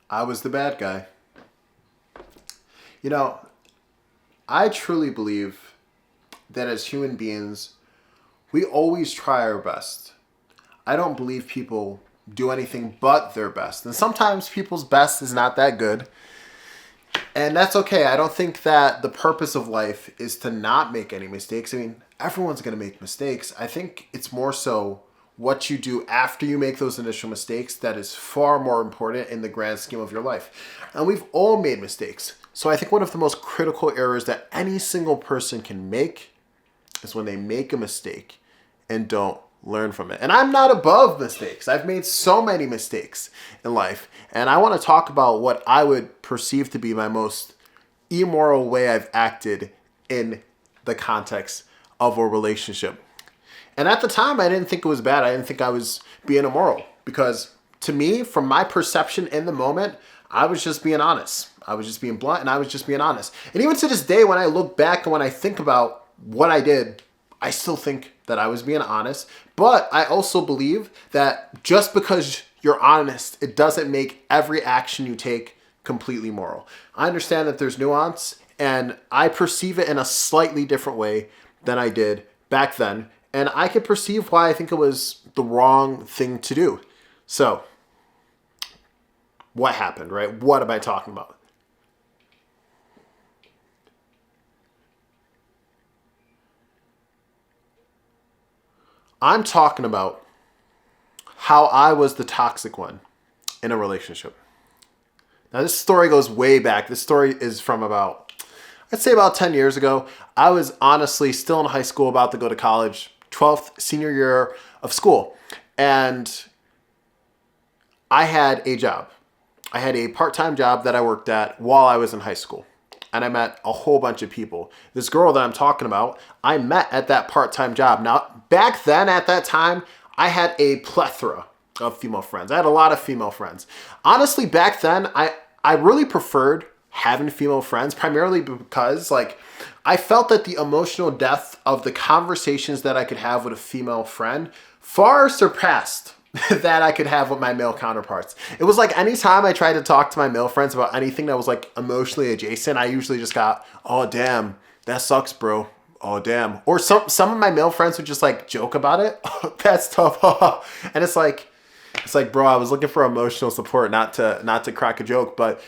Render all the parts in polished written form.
I was the bad guy. You know, I truly believe that as human beings, we always try our best. I don't believe people do anything but their best. And sometimes people's best is not that good. And that's okay. I don't think that the purpose of life is to not make any mistakes. I mean, everyone's going to make mistakes. I think it's more so what you do after you make those initial mistakes that is far more important in the grand scheme of your life. And we've all made mistakes. So I think one of the most critical errors that any single person can make is when they make a mistake and don't learn from it. And I'm not above mistakes. I've made so many mistakes in life. And I want to talk about what I would perceive to be my most immoral way I've acted in the context of a relationship. And at the time, I didn't think it was bad. I didn't think I was being immoral because to me, from my perception in the moment, I was just being honest. I was just being blunt and I was just being honest. And even to this day, when I look back and when I think about what I did, I still think that I was being honest. But I also believe that just because you're honest, it doesn't make every action you take completely moral. I understand that there's nuance and I perceive it in a slightly different way than I did back then. And I can perceive why I think it was the wrong thing to do. So, what happened, right? What am I talking about? I'm talking about how I was the toxic one in a relationship. Now, this story goes way back. This story is from I'd say about 10 years ago. I was honestly still in high school, about to go to college, 12th senior year of school. And I had a job. I had a part-time job that I worked at while I was in high school. And I met a whole bunch of people. This girl that I'm talking about, I met at that part-time job. Now, back then at that time, I had a plethora of female friends. I had a lot of female friends. Honestly, back then, I really preferred having female friends, primarily because I felt that the emotional depth of the conversations that I could have with a female friend far surpassed that I could have with my male counterparts. It was like anytime I tried to talk to my male friends about anything that was like emotionally adjacent, I usually just got, oh damn, that sucks, bro. Oh damn. Or some of my male friends would just like joke about it. Oh, that's tough. And it's like, bro, I was looking for emotional support, not to crack a joke. But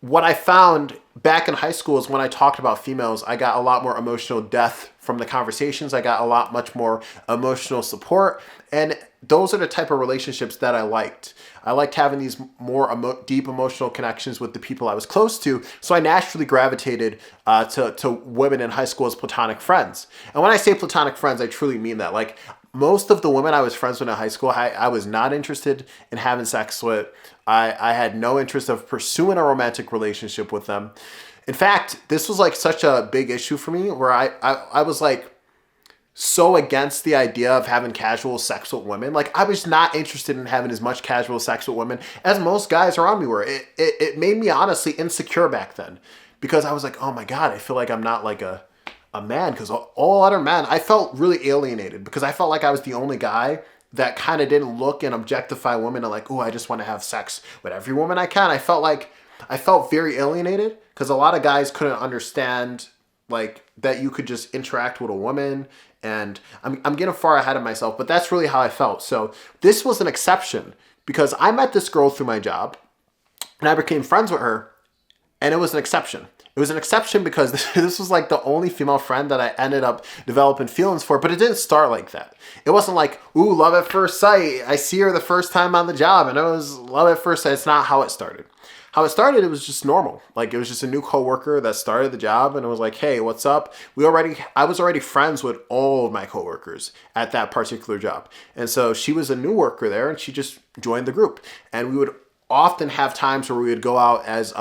what I found back in high school is when I talked about females, I got a lot more emotional depth from the conversations. I got much more emotional support. And those are the type of relationships that I liked. I liked having these more deep emotional connections with the people I was close to. So I naturally gravitated to women in high school as platonic friends. And when I say platonic friends, I truly mean that. Like most of the women I was friends with in high school, I was not interested in having sex with. I had no interest of pursuing a romantic relationship with them. In fact, this was like such a big issue for me where I was like so against the idea of having casual sex with women. Like I was not interested in having as much casual sex with women as most guys around me were. It made me honestly insecure back then because I was like, oh my God, I feel like I'm not like a man because all other men, I felt really alienated because I felt like I was the only guy that kind of didn't look and objectify women and like, oh, I just want to have sex with every woman I can. I felt very alienated because a lot of guys couldn't understand like that you could just interact with a woman. And I'm getting far ahead of myself, but that's really how I felt. So this was an exception because I met this girl through my job and I became friends with her and it was an exception. It was an exception because this was like the only female friend that I ended up developing feelings for, but it didn't start like that. It wasn't like, ooh, love at first sight. I see her the first time on the job and it was love at first sight. It's not how it started. How it started, it was just normal. Like it was just a new coworker that started the job and it was like, hey, what's up? I was already friends with all of my coworkers at that particular job. And so she was a new worker there and she just joined the group. And we would often have times where we would go out as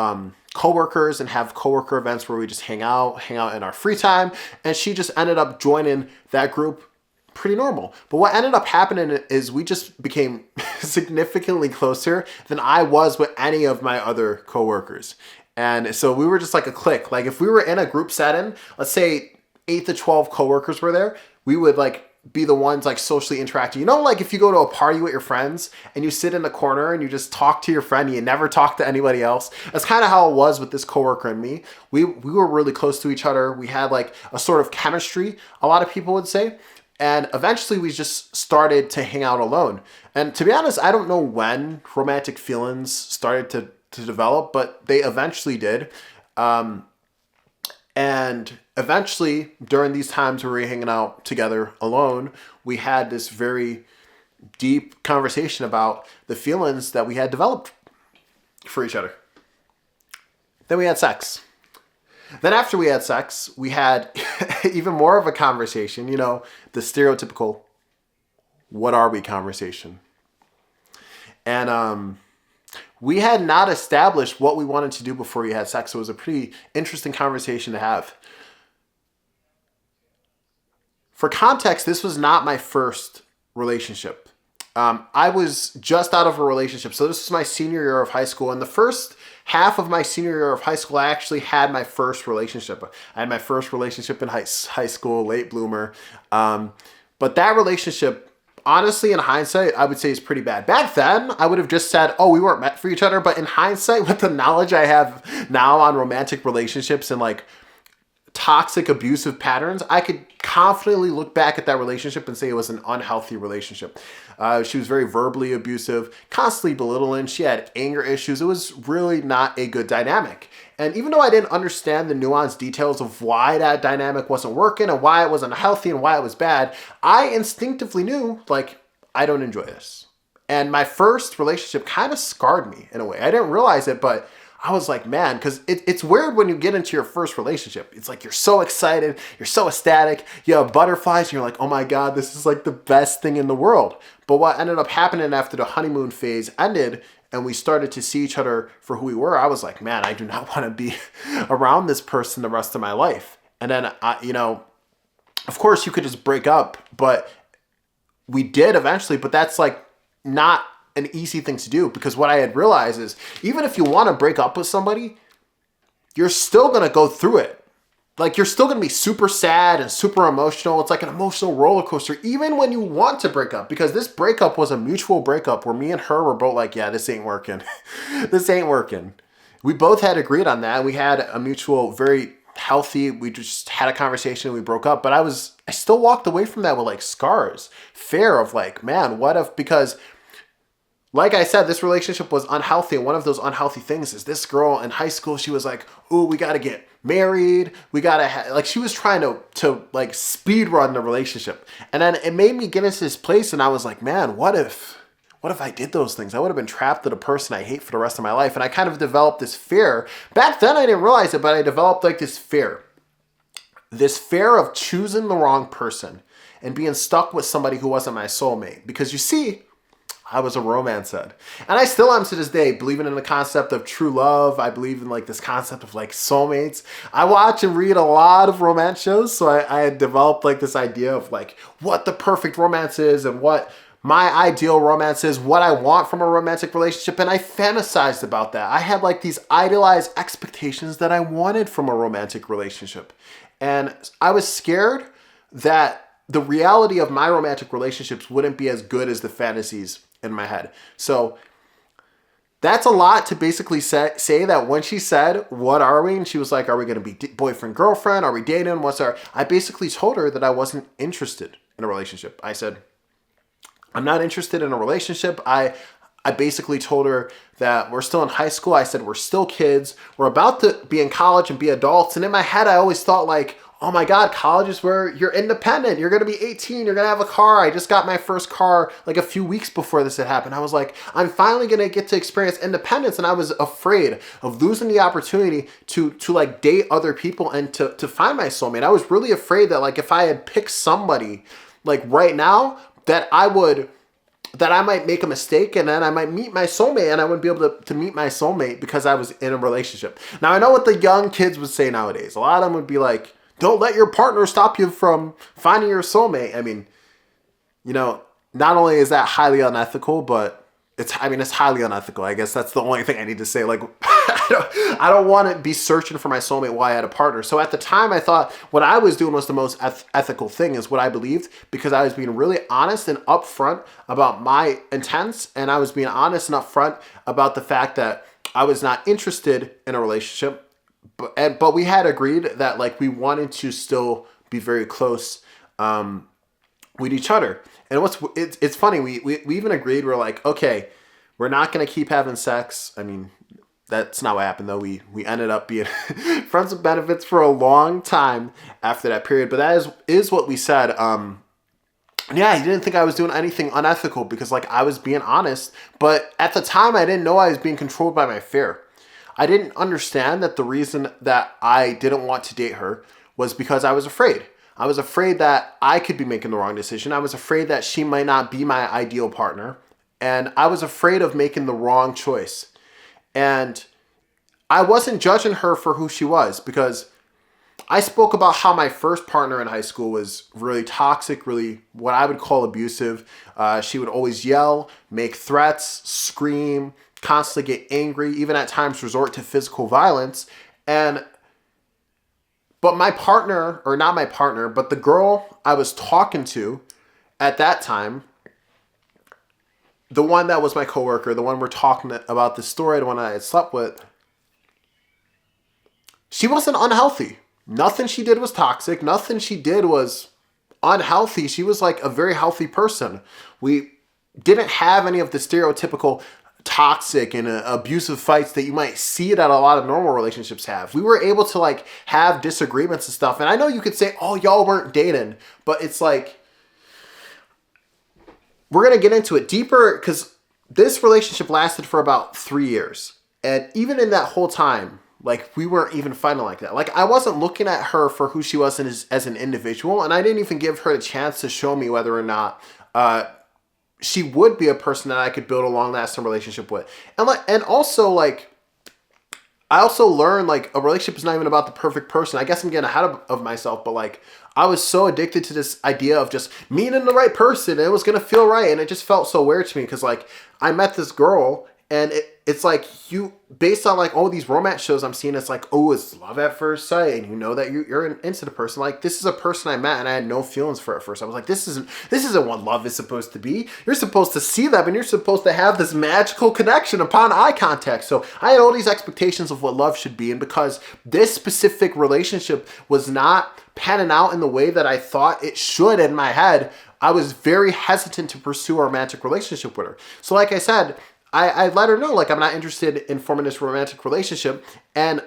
coworkers and have coworker events where we just hang out in our free time. And she just ended up joining that group pretty normal. But what ended up happening is we just became significantly closer than I was with any of my other coworkers. And so we were just like a clique. Like if we were in a group setting, let's say 8 to 12 coworkers were there, we would like be the ones like socially interacting. You know, like if you go to a party with your friends and you sit in the corner and you just talk to your friend and you never talk to anybody else. That's kind of how it was with this coworker and me. We were really close to each other. We had like a sort of chemistry, a lot of people would say. And eventually we just started to hang out alone. And to be honest, I don't know when romantic feelings started to develop, but they eventually did. And eventually, during these times where we were hanging out together alone, we had this very deep conversation about the feelings that we had developed for each other. Then we had sex. Then after we had sex, we had even more of a conversation, you know, the stereotypical, what are we conversation. And we had not established what we wanted to do before we had sex. So it was a pretty interesting conversation to have. For context, this was not my first relationship. I was just out of a relationship. So this was my senior year of high school. And the first half of my senior year of high school, I actually had my first relationship. I had my first relationship in high school, late bloomer. But that relationship, honestly, in hindsight, I would say is pretty bad. Back then, I would have just said, oh, we weren't meant for each other. But in hindsight, with the knowledge I have now on romantic relationships and like toxic abusive patterns, I could confidently look back at that relationship and say it was an unhealthy relationship. She was very verbally abusive, constantly belittling. She had anger issues. It was really not a good dynamic. And even though I didn't understand the nuanced details of why that dynamic wasn't working and why it wasn't healthy and why it was bad, I instinctively knew, like, I don't enjoy this. And my first relationship kind of scarred me in a way. I didn't realize it, but I was like, man, because it's weird when you get into your first relationship. It's like you're so excited, you're so ecstatic, you have butterflies, and you're like, oh my God, this is like the best thing in the world. But what ended up happening after the honeymoon phase ended and we started to see each other for who we were, I was like, man, I do not want to be around this person the rest of my life. And then, of course you could just break up, but we did eventually, but that's like not an easy thing to do, because what I had realized is even if you want to break up with somebody, you're still going to go through it. Like you're still going to be super sad and super emotional. It's like an emotional roller coaster, even when you want to break up, because this breakup was a mutual breakup where me and her were both like, yeah, this ain't working. This ain't working. We both had agreed on that. We had a mutual, very healthy, we just had a conversation and we broke up, but I still walked away from that with like scars, fear of like, man, what if, because like I said, this relationship was unhealthy. And one of those unhealthy things is this girl in high school, she was like, ooh, we got to get married. We got to like, she was trying to like speed run the relationship. And then it made me get into this place. And I was like, man, what if I did those things? I would have been trapped with a person I hate for the rest of my life. And I kind of developed this fear. Back then I didn't realize it, but I developed like this fear of choosing the wrong person and being stuck with somebody who wasn't my soulmate. Because you see, I was a romance head. And I still am to this day, believing in the concept of true love. I believe in like this concept of like soulmates. I watch and read a lot of romance shows. So I had developed like this idea of like what the perfect romance is and what my ideal romance is, what I want from a romantic relationship. And I fantasized about that. I had like these idealized expectations that I wanted from a romantic relationship. And I was scared that the reality of my romantic relationships wouldn't be as good as the fantasies in my head. So that's a lot to basically say that when she said, what are we? And she was like, are we going to be boyfriend, girlfriend? Are we dating? I basically told her that I wasn't interested in a relationship. I said, I'm not interested in a relationship. I basically told her that we're still in high school. I said, we're still kids. We're about to be in college and be adults. And in my head, I always thought like, oh my God, college is where you're independent. You're going to be 18. You're going to have a car. I just got my first car like a few weeks before this had happened. I was like, I'm finally going to get to experience independence. And I was afraid of losing the opportunity to like date other people and to find my soulmate. I was really afraid that like if I had picked somebody like right now, that I might make a mistake and then I might meet my soulmate and I wouldn't be able to meet my soulmate because I was in a relationship. Now I know what the young kids would say nowadays. A lot of them would be like, don't let your partner stop you from finding your soulmate. I mean, not only is that highly unethical, but it's highly unethical. I guess that's the only thing I need to say. Like, I don't want to be searching for my soulmate while I had a partner. So at the time, I thought what I was doing was the most ethical thing, is what I believed, because I was being really honest and upfront about my intents, and I was being honest and upfront about the fact that I was not interested in a relationship, but we had agreed that like we wanted to still be very close with each other. And it's funny, we even agreed, we're like, okay, we're not gonna keep having sex. I mean, that's not what happened though. We ended up being friends with benefits for a long time after that period. But that is what we said. Yeah, he didn't think I was doing anything unethical because like I was being honest. But at the time, I didn't know I was being controlled by my fear. I didn't understand that the reason that I didn't want to date her was because I was afraid. I was afraid that I could be making the wrong decision. I was afraid that she might not be my ideal partner. And I was afraid of making the wrong choice. And I wasn't judging her for who she was, because I spoke about how my first partner in high school was really toxic, really what I would call abusive. She would always yell, make threats, scream, constantly get angry, even at times resort to physical violence. But my partner, or not my partner, but the girl I was talking to at that time, the one that was my coworker, the one we're talking about this story, the one I had slept with, she wasn't unhealthy. Nothing she did was toxic. Nothing she did was unhealthy. She was like a very healthy person. We didn't have any of the stereotypical toxic and abusive fights that you might see that a lot of normal relationships have. We were able to like have disagreements and stuff. And I know you could say, oh, y'all weren't dating, but it's like, we're going to get into it deeper, because this relationship lasted for about 3 years. And even in that whole time, like, we weren't even fighting like that. Like, I wasn't looking at her for who she was as an individual, and I didn't even give her a chance to show me whether or not she would be a person that I could build a long-lasting relationship with. And also, like, I also learned, like, a relationship is not even about the perfect person. I guess I'm getting ahead of myself, but, like, I was so addicted to this idea of just meeting the right person, and it was going to feel right, and it just felt so weird to me, because, like, I met this girl, and it's like, based on like all these romance shows I'm seeing, it's like, oh, it's love at first sight, and you know that you're into the person. Like, this is a person I met and I had no feelings for at first. I was like, this isn't what love is supposed to be. You're supposed to see them and you're supposed to have this magical connection upon eye contact. So I had all these expectations of what love should be, and because this specific relationship was not panning out in the way that I thought it should in my head, I was very hesitant to pursue a romantic relationship with her. So like I said, I let her know, like, I'm not interested in forming this romantic relationship. And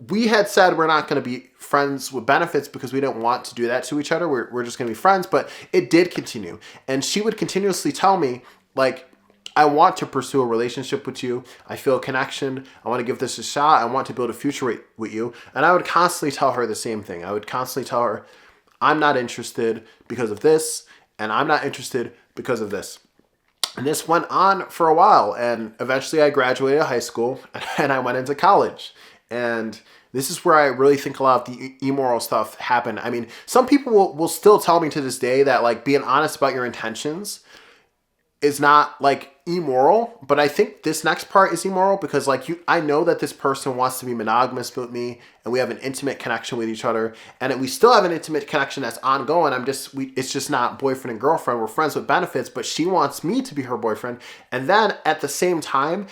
we had said we're not going to be friends with benefits because we didn't want to do that to each other. We're just going to be friends. But it did continue. And she would continuously tell me, like, I want to pursue a relationship with you. I feel a connection. I want to give this a shot. I want to build a future with you. And I would constantly tell her the same thing. I would constantly tell her, I'm not interested because of this, and I'm not interested because of this. And this went on for a while, and eventually I graduated high school and I went into college. And this is where I really think a lot of the immoral stuff happened. I mean, some people will still tell me to this day that, like, being honest about your intentions is not like immoral, but I think this next part is immoral, because like I know that this person wants to be monogamous with me, and we have an intimate connection with each other, and we still have an intimate connection that's ongoing. It's just not boyfriend and girlfriend. We're friends with benefits, but she wants me to be her boyfriend. And then at the same time,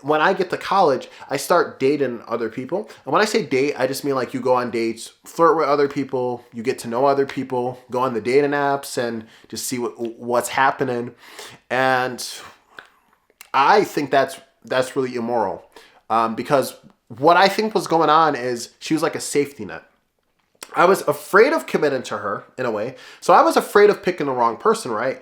when I get to college, I start dating other people. And when I say date, I just mean like you go on dates, flirt with other people, you get to know other people, go on the dating apps and just see what's happening. And I think that's really immoral, because what I think was going on is she was like a safety net. I was afraid of committing to her in a way. So I was afraid of picking the wrong person, right?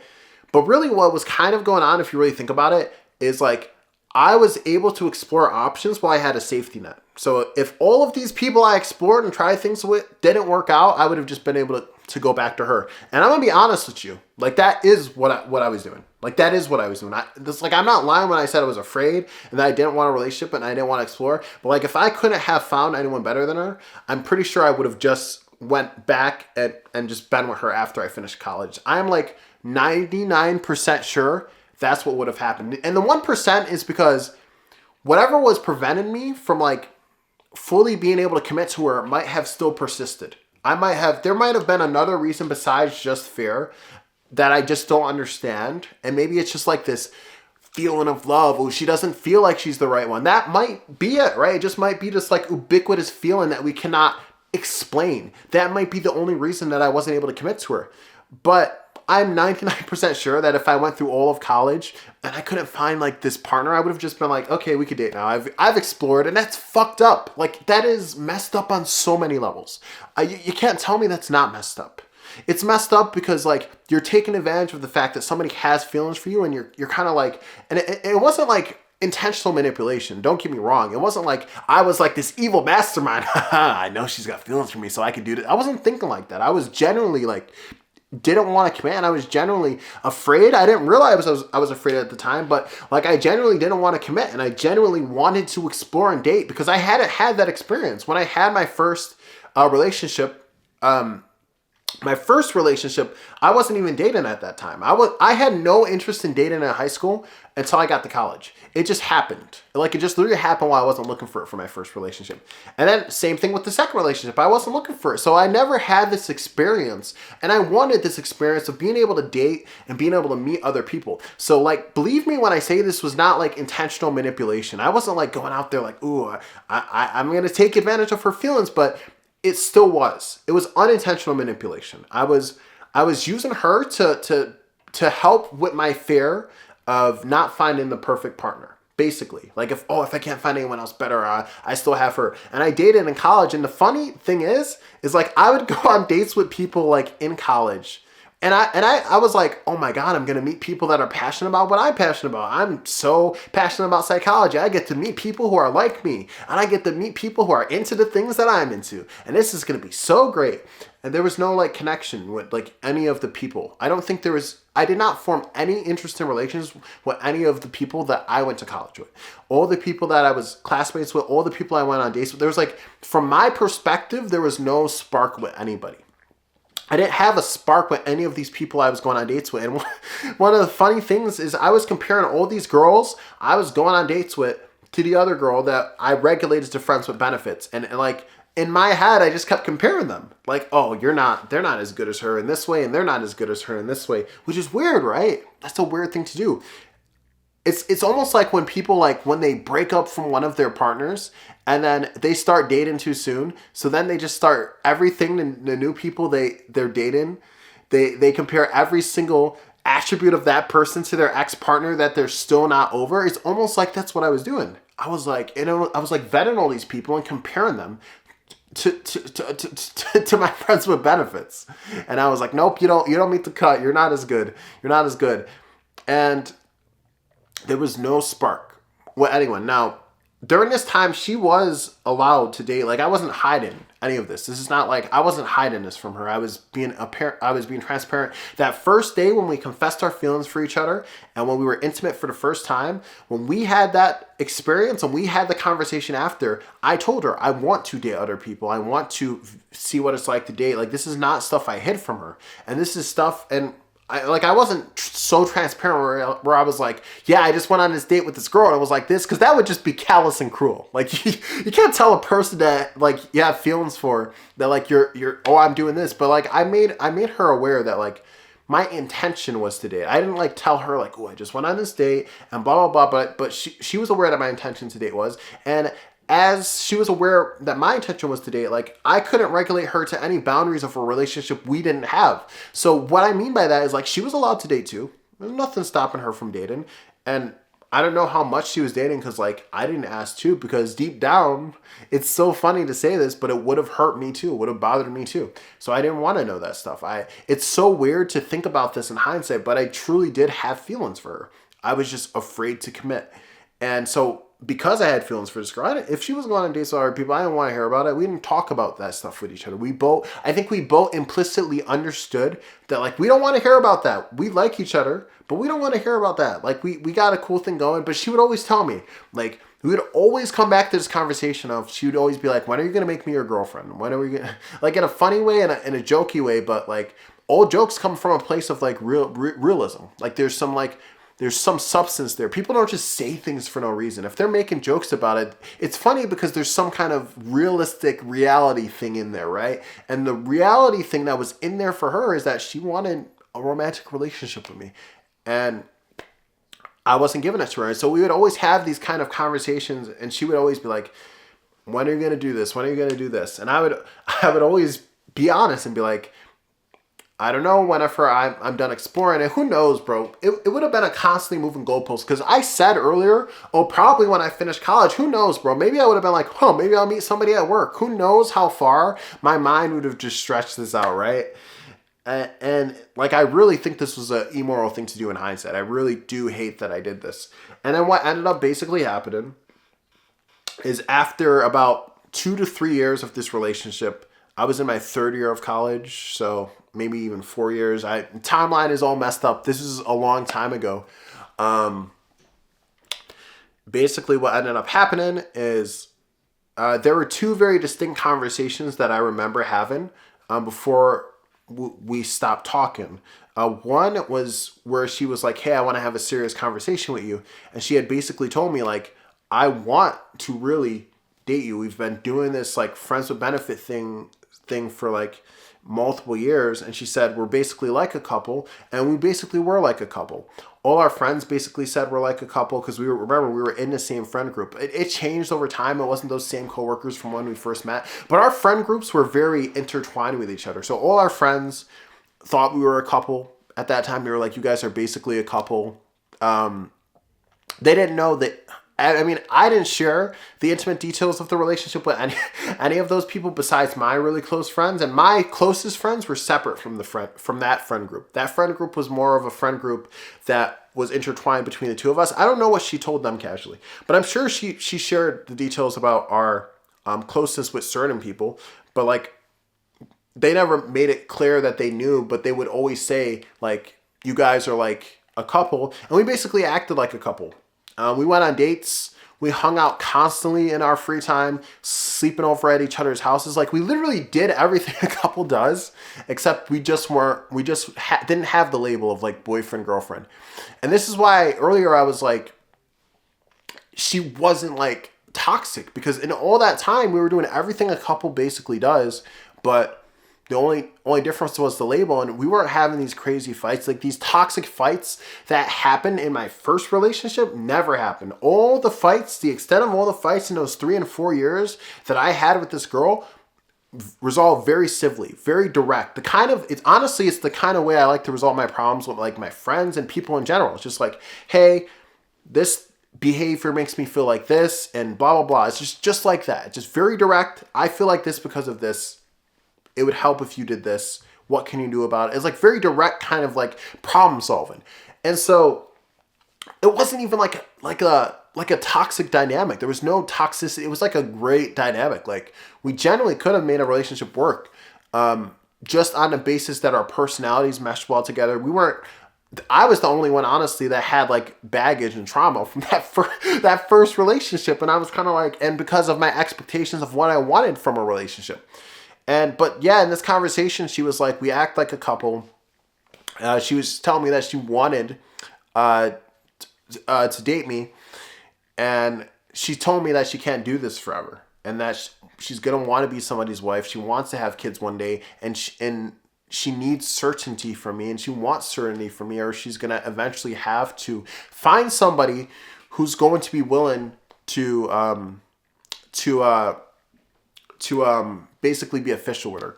But really what was kind of going on, if you really think about it, is like I was able to explore options while I had a safety net. So if all of these people I explored and tried things with didn't work out, I would have just been able to go back to her. And I'm going to be honest with you. Like, that is what I was doing. Like, that is what I was doing. I'm not lying when I said I was afraid and that I didn't want a relationship and I didn't want to explore. But like, if I couldn't have found anyone better than her, I'm pretty sure I would have just went back and just been with her after I finished college. I'm like 99% sure that's what would have happened. And the 1% is because whatever was preventing me from like fully being able to commit to her might have still persisted. There might have been another reason besides just fear that I just don't understand. And maybe it's just like this feeling of love. Oh, she doesn't feel like she's the right one. That might be it, right? It just might be this like ubiquitous feeling that we cannot explain. That might be the only reason that I wasn't able to commit to her. But I'm 99% sure that if I went through all of college and I couldn't find like this partner, I would have just been like, okay, we could date now. I've explored, and that's fucked up. Like, that is messed up on so many levels. You can't tell me that's not messed up. It's messed up because like you're taking advantage of the fact that somebody has feelings for you, and you're kind of like, and it wasn't like intentional manipulation. Don't get me wrong. It wasn't like I was like this evil mastermind. I know she's got feelings for me, so I can do this. I wasn't thinking like that. I was genuinely like, didn't want to commit, and I was genuinely afraid. I didn't realize I was afraid at the time, but like I genuinely didn't want to commit, and I genuinely wanted to explore and date because I hadn't had that experience. When I had my first relationship, I wasn't even dating at that time. I had no interest in dating in high school until I got to college. It just happened. Like, it just literally happened while I wasn't looking for it for my first relationship. And then same thing with the second relationship. I wasn't looking for it. So I never had this experience. And I wanted this experience of being able to date and being able to meet other people. So like, believe me when I say this was not like intentional manipulation. I wasn't like going out there like, ooh, I'm going to take advantage of her feelings, but it still was. It was unintentional manipulation. I was using her to help with my fear of not finding the perfect partner. Basically, like if I can't find anyone else better, I still have her. And I dated in college, and the funny thing is like I would go on dates with people like in college. And I was like, oh my God, I'm going to meet people that are passionate about what I'm passionate about. I'm so passionate about psychology. I get to meet people who are like me. And I get to meet people who are into the things that I'm into. And this is going to be so great. And there was no like connection with like any of the people. I did not form any interest in relations with any of the people that I went to college with. All the people that I was classmates with, all the people I went on dates with, there was like, from my perspective, there was no spark with anybody. I didn't have a spark with any of these people I was going on dates with. And one of the funny things is I was comparing all these girls I was going on dates with to the other girl that I regulated to friends with benefits. And like in my head, I just kept comparing them. Like, oh, they're not as good as her in this way, and they're not as good as her in this way, which is weird, right? That's a weird thing to do. It's almost like when people like when they break up from one of their partners and then they start dating too soon. So then they just start everything, the new people they're dating. They compare every single attribute of that person to their ex-partner that they're still not over. It's almost like that's what I was doing. I was like, I was like vetting all these people and comparing them to my friends with benefits. And I was like, nope, you don't meet the cut. You're not as good. And there was no spark with anyone. Now, during this time, she was allowed to date. Like, I wasn't hiding any of this. This is not like I wasn't hiding this from her. I was being transparent. That first day when we confessed our feelings for each other and when we were intimate for the first time, when we had that experience and we had the conversation after, I told her, I want to date other people. I want to see what it's like to date. Like, this is not stuff I hid from her. And this is stuff, and I wasn't so transparent where I was like, yeah, I just went on this date with this girl and I was like this, because that would just be callous and cruel. Like, you can't tell a person that like you have feelings for that, like you're I'm doing this, but like I made her aware that like my intention was to date. I didn't like tell her like, oh, I just went on this date and blah blah blah, but she was aware that my intention to date was, and as she was aware that my intention was to date, like I couldn't regulate her to any boundaries of a relationship we didn't have. So what I mean by that is like she was allowed to date too. There's nothing stopping her from dating. And I don't know how much she was dating because like I didn't ask too, because deep down, it's so funny to say this, but it would have hurt me too. It would have bothered me too. So I didn't want to know that stuff. It's so weird to think about this in hindsight, but I truly did have feelings for her. I was just afraid to commit. And so because I had feelings for this girl, if she was going on dates with other people, I didn't want to hear about it. We didn't talk about that stuff with each other. I think we both implicitly understood that like, we don't want to hear about that. We like each other, but we don't want to hear about that. Like we got a cool thing going, but she would always tell me, like, we would always come back to this conversation of, she would always be like, when are you going to make me your girlfriend? When are we going to, like in a funny way and in a jokey way, but like all jokes come from a place of like realism. Like there's some like, there's some substance there. People don't just say things for no reason. If they're making jokes about it, it's funny because there's some kind of realistic reality thing in there, right? And the reality thing that was in there for her is that she wanted a romantic relationship with me. And I wasn't giving it to her. And so we would always have these kind of conversations, and she would always be like, when are you going to do this? When are you going to do this? And I would always be honest and be like, I don't know, whenever I'm done exploring it. Who knows, bro? It would have been a constantly moving goalpost. Because I said earlier, probably when I finish college. Who knows, bro? Maybe I would have been like, maybe I'll meet somebody at work. Who knows how far my mind would have just stretched this out, right? And like, I really think this was an immoral thing to do in hindsight. I really do hate that I did this. And then what ended up basically happening is after about 2 to 3 years of this relationship, I was in my third year of college, so maybe even 4 years. Timeline is all messed up. This is a long time ago. Basically, what ended up happening is there were 2 very distinct conversations that I remember having before we stopped talking. One was where she was like, hey, I want to have a serious conversation with you. And she had basically told me, like, I want to really date you. We've been doing this like friends with benefit thing for like multiple years. And she said, we're basically like a couple. And we basically were like a couple. All our friends basically said we're like a couple because we were in the same friend group. It changed over time. It wasn't those same coworkers from when we first met. But our friend groups were very intertwined with each other. So all our friends thought we were a couple. At that time, they were like, you guys are basically a couple. They didn't know that. I mean, I didn't share the intimate details of the relationship with any of those people besides my really close friends. And my closest friends were separate from that friend group. That friend group was more of a friend group that was intertwined between the two of us. I don't know what she told them casually, but I'm sure she shared the details about our closeness with certain people. But like, they never made it clear that they knew, but they would always say like, you guys are like a couple. And we basically acted like a couple. We went on dates. We hung out constantly in our free time, sleeping over at each other's houses. Like, we literally did everything a couple does, except we didn't have the label of like boyfriend, girlfriend. And this is why earlier I was like, she wasn't like toxic, because in all that time we were doing everything a couple basically does, but the only difference was the label, and we weren't having these crazy fights. Like, these toxic fights that happened in my first relationship never happened. All the fights, the extent of all the fights in those 3 and 4 years that I had with this girl resolved very civilly, very direct. It's the kind of way I like to resolve my problems with like my friends and people in general. It's just like, hey, this behavior makes me feel like this, and blah, blah, blah. It's just like that. It's just very direct. I feel like this because of this. It would help if you did this. What can you do about it? It's like very direct kind of like problem solving. And so it wasn't even like a toxic dynamic. There was no toxicity. It was like a great dynamic. Like, we generally could have made a relationship work just on the basis that our personalities meshed well together. I was the only one, honestly, that had like baggage and trauma from that first relationship. And I was kind of like, and because of my expectations of what I wanted from a relationship. But yeah, in this conversation, she was like, we act like a couple. She was telling me that she wanted to date me. And she told me that she can't do this forever. And that she's going to want to be somebody's wife. She wants to have kids one day. And she needs certainty from me. And she wants certainty from me. Or she's going to eventually have to find somebody who's going to be willing to basically be official with her.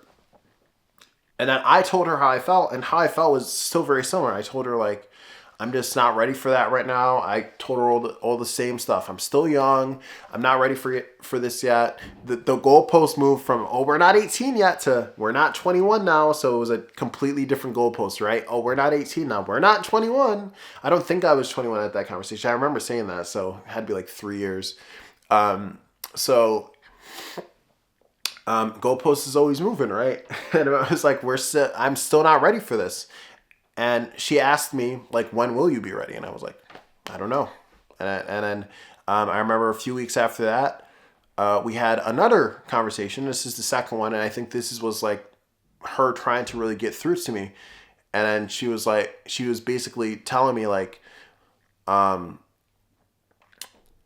And then I told her how I felt, and how I felt was still very similar. I told her, like, I'm just not ready for that right now. I told her all the same stuff. I'm still young. I'm not ready for this yet. The goalpost moved from, we're not 18 yet, to we're not 21 now. So it was a completely different goalpost, right? We're not 18 now. We're not 21. I don't think I was 21 at that conversation. I remember saying that. So it had to be like 3 years. Goalpost is always moving, right? And I was like, I'm still not ready for this. And she asked me, like, when will you be ready? And I was like, I don't know. And then I remember a few weeks after that, we had another conversation. This is the second one. And I think this was like her trying to really get through to me. And then she was basically telling me, like,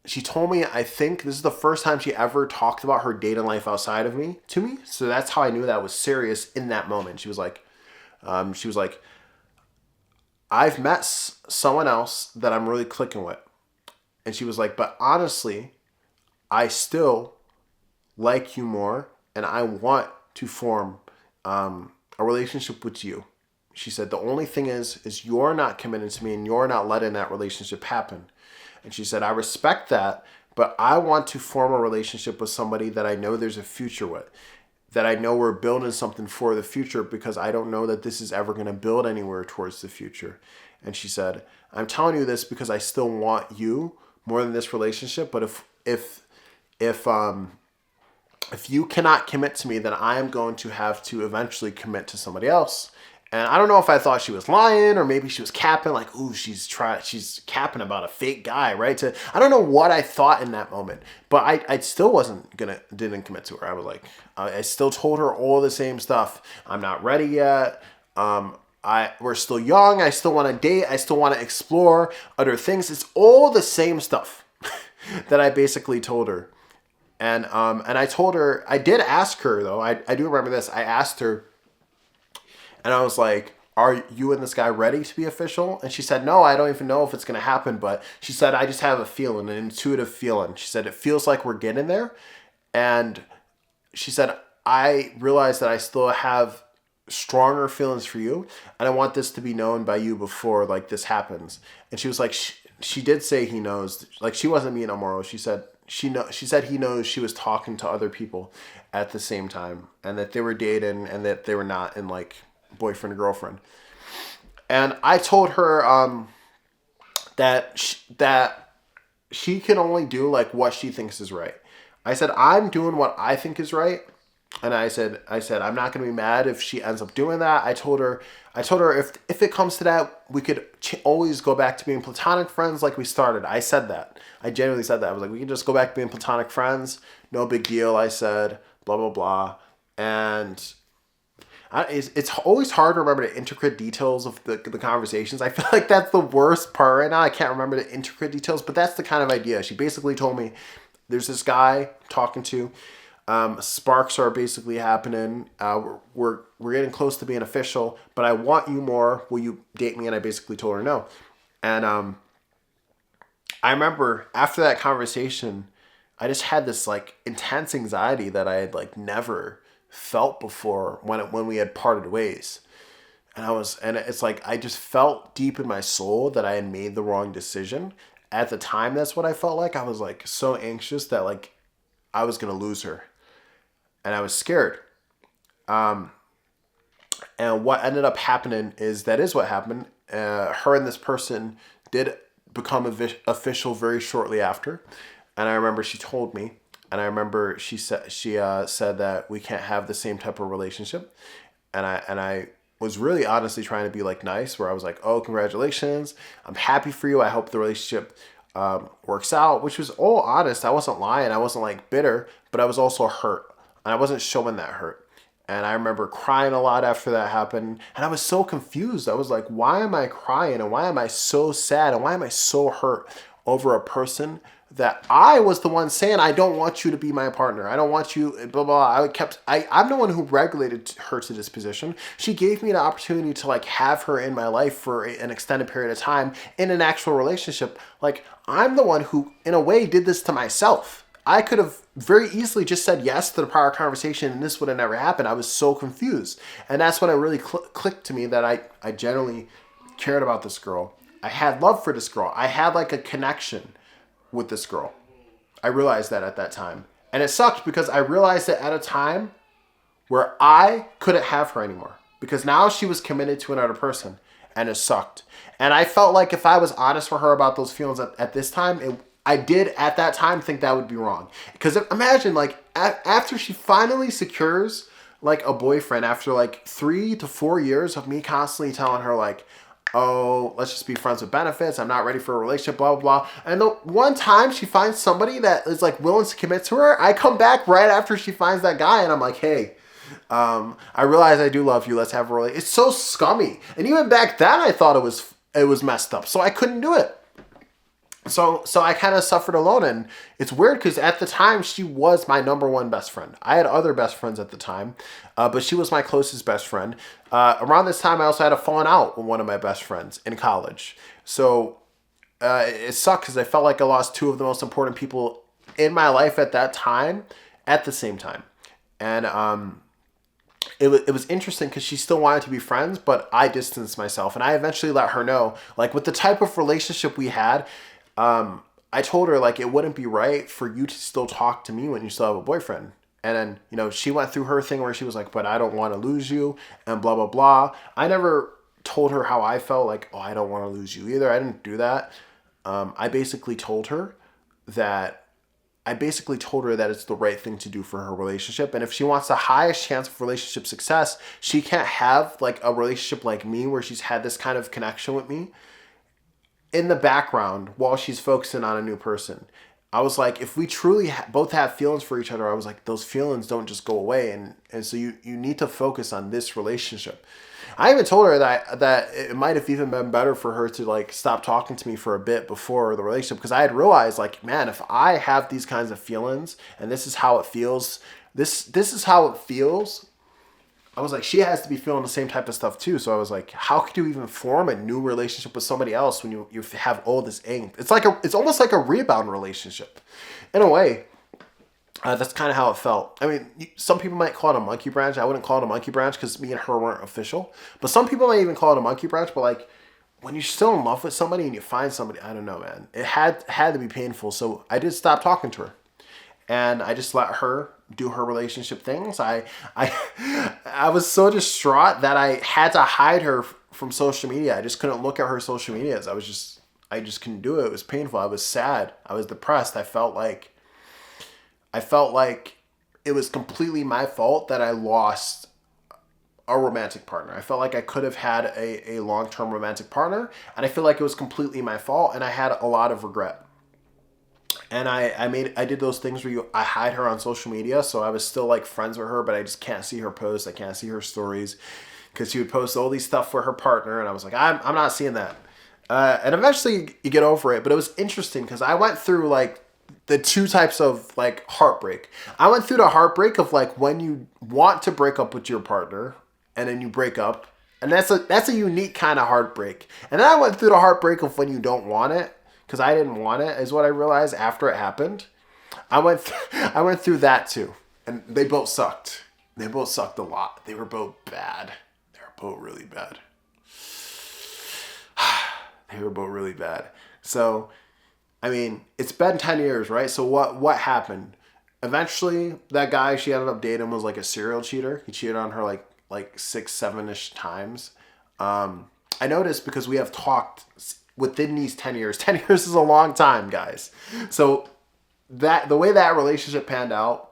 She told me, I think this is the first time she ever talked about her dating life outside of me to me. So that's how I knew that was serious in that moment. She was like, I've met someone else that I'm really clicking with. And she was like, but honestly, I still like you more and I want to form a relationship with you. She said, the only thing is you're not committed to me and you're not letting that relationship happen. And she said, I respect that, but I want to form a relationship with somebody that I know there's a future with, that I know we're building something for the future, because I don't know that this is ever going to build anywhere towards the future. And she said, I'm telling you this because I still want you more than this relationship. But if you cannot commit to me, then I am going to have to eventually commit to somebody else. And I don't know if I thought she was lying or maybe she was capping, like, ooh, she's capping about a fake guy, right? I don't know what I thought in that moment, but I still didn't commit to her. I was like, I still told her all the same stuff. I'm not ready yet. We're still young. I still want to date. I still want to explore other things. It's all the same stuff that I basically told her. And I told her, I did ask her though. I do remember this. I asked her, and I was like, are you and this guy ready to be official? And she said, no, I don't even know if it's going to happen. But she said, I just have a feeling, an intuitive feeling. She said, it feels like we're getting there. And she said, I realize that I still have stronger feelings for you. And I want this to be known by you before like this happens. And she was like, she did say he knows. Like, she wasn't me no more. She said, she said he knows she was talking to other people at the same time. And that they were dating and that they were not in like boyfriend and girlfriend. And I told her that she can only do like what she thinks is right. I said, I'm doing what I think is right. And I said I'm not going to be mad if she ends up doing that. I told her if it comes to that, we could always go back to being platonic friends like we started. I said that. I genuinely said that. I was like, we can just go back to being platonic friends. No big deal. I said, blah, blah, blah. And it's always hard to remember the intricate details of the conversations. I feel like that's the worst part right now. I can't remember the intricate details, but that's the kind of idea. She basically told me, there's this guy I'm talking to. Sparks are basically happening. We're getting close to being official, but I want you more. Will you date me? And I basically told her no. And I remember after that conversation, I just had this like intense anxiety that I had like never felt before when we had parted ways. And it's like I just felt deep in my soul that I had made the wrong decision. At the time, that's what I felt like. I was like so anxious that like I was gonna lose her. And I was scared. And what ended up happening is what happened. Her and this person did become official very shortly after. And I remember she told me, and I remember she said that we can't have the same type of relationship. And I was really honestly trying to be like nice, where I was like, oh, congratulations. I'm happy for you. I hope the relationship works out, which was all honest. I wasn't lying. I wasn't like bitter, but I was also hurt. And I wasn't showing that hurt. And I remember crying a lot after that happened. And I was so confused. I was like, why am I crying? And why am I so sad? And why am I so hurt over a person that I was the one saying, I don't want you to be my partner. I don't want you, blah, blah. I'm the one who regulated her to this position. She gave me the opportunity to like have her in my life for an extended period of time in an actual relationship. Like, I'm the one who, in a way, did this to myself. I could have very easily just said yes to the prior conversation and this would have never happened. I was so confused. And that's when it really clicked to me that I generally cared about this girl. I had love for this girl. I had like a connection with this girl. I realized that at that time. And it sucked because I realized it at a time where I couldn't have her anymore. Because now she was committed to another person. And it sucked. And I felt like if I was honest with her about those feelings at this time, I did at that time think that would be wrong. Because imagine like after she finally secures like a boyfriend after like 3 to 4 years of me constantly telling her like, oh, let's just be friends with benefits. I'm not ready for a relationship, blah, blah, blah. And the one time she finds somebody that is like willing to commit to her, I come back right after she finds that guy and I'm like, hey, I realize I do love you. Let's have a relationship. It's so scummy. And even back then I thought it was messed up. So I couldn't do it. So I kind of suffered alone, and it's weird because at the time she was my number one best friend. I had other best friends at the time, but she was my closest best friend. Around this time, I also had a falling out with one of my best friends in college. So it sucked because I felt like I lost two of the most important people in my life at that time, at the same time, and it was interesting because she still wanted to be friends, but I distanced myself, and I eventually let her know, like with the type of relationship we had. I told her like it wouldn't be right for you to still talk to me when you still have a boyfriend. And then, she went through her thing where she was like, but I don't want to lose you and blah, blah, blah. I never told her how I felt like, oh, I don't want to lose you either. I didn't do that. I basically told her that it's the right thing to do for her relationship. And if she wants the highest chance of relationship success, she can't have like a relationship like me where she's had this kind of connection with me in the background while she's focusing on a new person. I was like, if we truly both have feelings for each other, I was like, those feelings don't just go away. And so you need to focus on this relationship. I even told her that it might have even been better for her to like stop talking to me for a bit before the relationship. Because I had realized like, man, if I have these kinds of feelings and this is how it feels, this is how it feels. I was like, she has to be feeling the same type of stuff too. So I was like, how could you even form a new relationship with somebody else when you have all this angst? It's almost like a rebound relationship, in a way. That's kind of how it felt. I mean, some people might call it a monkey branch. I wouldn't call it a monkey branch because me and her weren't official. But some people might even call it a monkey branch. But like, when you're still in love with somebody and you find somebody, I don't know, man. It had to be painful. So I did stop talking to her. And I just let her do her relationship things. I was so distraught that I had to hide her from social media. I just couldn't look at her social medias. I just couldn't do it. It was painful. I was sad. I was depressed. I felt like it was completely my fault that I lost a romantic partner. I felt like I could have had a long-term romantic partner, and I feel like it was completely my fault, and I had a lot of regret. And I did those things where I hide her on social media, so I was still like friends with her, but I just can't see her posts. I can't see her stories because she would post all these stuff for her partner, and I was like, I'm not seeing that. And eventually you get over it, but it was interesting because I went through like the two types of like heartbreak. I went through the heartbreak of like when you want to break up with your partner and then you break up, and that's a unique kind of heartbreak. And then I went through the heartbreak of when you don't want it. Because I didn't want it, is what I realized after it happened. I went through that too, and they both sucked. They both sucked a lot. They were both bad. They were both really bad. They were both really bad. So, I mean, it's been 10 years, right? So what happened? Eventually, that guy she ended up dating was like a serial cheater. He cheated on her like 6, 7-ish times. I noticed because we have talked within these 10 years. 10 years is a long time, guys. So the way that relationship panned out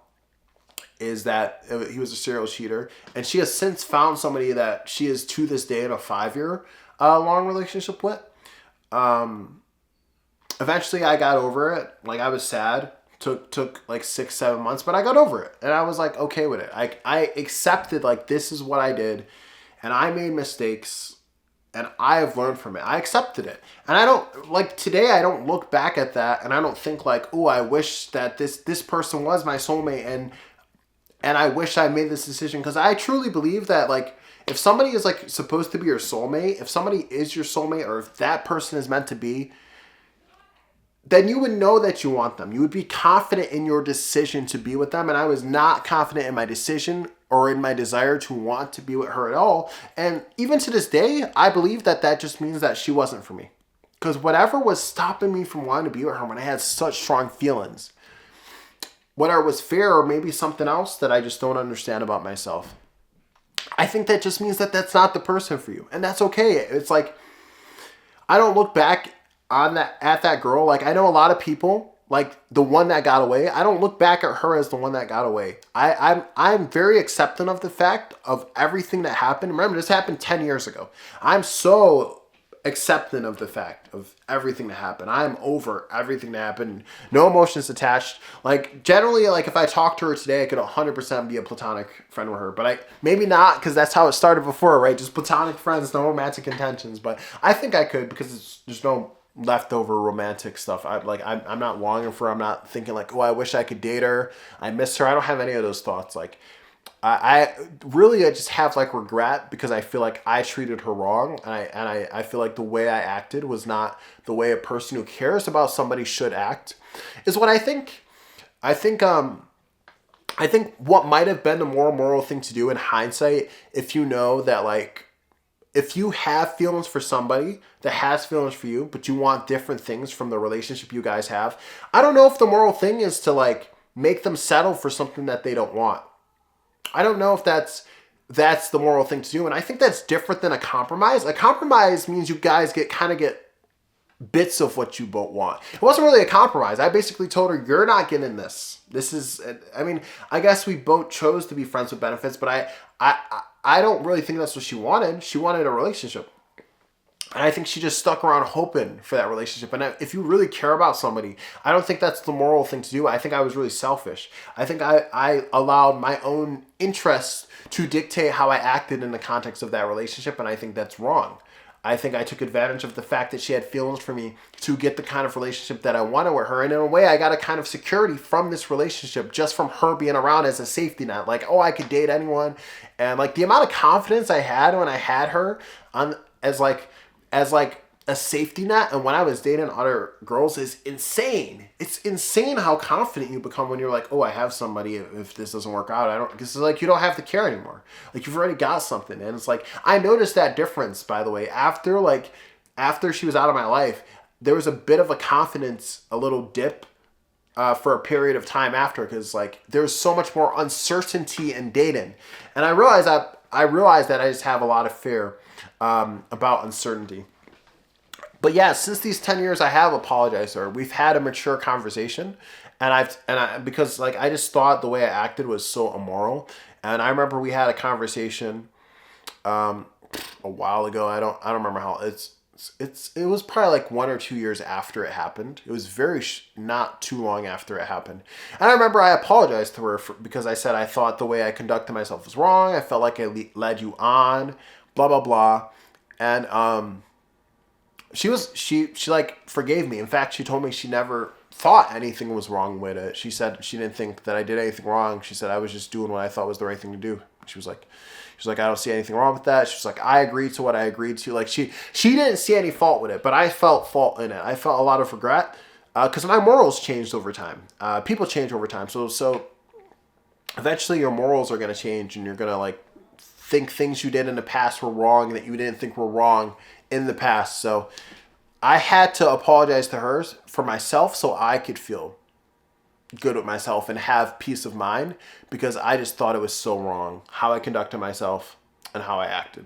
is that he was a serial cheater, and she has since found somebody that she is to this day in a 5-year long relationship with. Eventually I got over it. Like, I was sad. Took like 6, 7 months, but I got over it, and I was like okay with it. I accepted like this is what I did, and I made mistakes. And I have learned from it. I accepted it. And I don't, like today, I don't look back at that and I don't think like, oh, I wish that this person was my soulmate and I wish I made this decision. Because I truly believe that like, if somebody is like supposed to be your soulmate, if somebody is your soulmate or if that person is meant to be, then you would know that you want them. You would be confident in your decision to be with them. And I was not confident in my decision or in my desire to want to be with her at all. And even to this day, I believe that just means that she wasn't for me. Because whatever was stopping me from wanting to be with her when I had such strong feelings, whether it was fear or maybe something else that I just don't understand about myself, I think that just means that that's not the person for you. And that's okay. It's like, I don't look back at that girl. Like, I know a lot of people, like the one that got away, I don't look back at her as the one that got away. I'm very accepting of the fact of everything that happened. Remember, this happened 10 years ago. I'm so accepting of the fact of everything that happened. I'm over everything that happened. No emotions attached. Like, generally, like if I talk to her today, I could 100% be a platonic friend with her. But maybe not, because that's how it started before, right? Just platonic friends, no romantic intentions. But I think I could, because there's no leftover romantic stuff. I'm not longing for her. I'm not thinking like, oh, I wish I could date her. I miss her. I don't have any of those thoughts. Like I just have like regret because I feel like I treated her wrong, and I feel like the way I acted was not the way a person who cares about somebody should act. Is what I think. I think I think what might have been the more moral thing to do in hindsight, if you know that like if you have feelings for somebody that has feelings for you, but you want different things from the relationship you guys have, I don't know if the moral thing is to like make them settle for something that they don't want. I don't know if that's the moral thing to do, and I think that's different than a compromise. A compromise means you guys get bits of what you both want. It wasn't really a compromise. I basically told her, "You're not getting this. This is." I mean, I guess we both chose to be friends with benefits, but I don't really think that's what she wanted. She wanted a relationship. And I think she just stuck around hoping for that relationship. And if you really care about somebody, I don't think that's the moral thing to do. I think I was really selfish. I think I allowed my own interests to dictate how I acted in the context of that relationship. And I think that's wrong. I think I took advantage of the fact that she had feelings for me to get the kind of relationship that I wanted with her. And in a way, I got a kind of security from this relationship just from her being around as a safety net. Like, oh, I could date anyone. And like the amount of confidence I had when I had her on as like a safety net and when I was dating other girls is insane. It's insane how confident you become when you're like, oh, I have somebody. If this doesn't work out, I don't, because it's like you don't have to care anymore. Like you've already got something. And it's like I noticed that difference, by the way, after she was out of my life. There was a bit of a confidence, a little dip for a period of time after, because like there's so much more uncertainty in dating. And I realized that I just have a lot of fear about uncertainty. But yeah, since these 10 years, I have apologized to her. We've had a mature conversation, because like I just thought the way I acted was so immoral. And I remember we had a conversation a while ago. I don't remember how it was probably like 1 or 2 years after it happened. It was not too long after it happened. And I remember I apologized to her because I said I thought the way I conducted myself was wrong. I felt like I led you on, blah blah blah. And she like forgave me. In fact, she told me she never thought anything was wrong with it. She said she didn't think that I did anything wrong. She said I was just doing what I thought was the right thing to do. She was like, I don't see anything wrong with that. She was like, I agreed to what I agreed to. Like she didn't see any fault with it, but I felt fault in it. I felt a lot of regret because my morals changed over time. People change over time, so eventually your morals are gonna change, and you're gonna like think things you did in the past were wrong that you didn't think were wrong in the past. So I had to apologize to her for myself so I could feel good with myself and have peace of mind, because I just thought it was so wrong how I conducted myself and how I acted.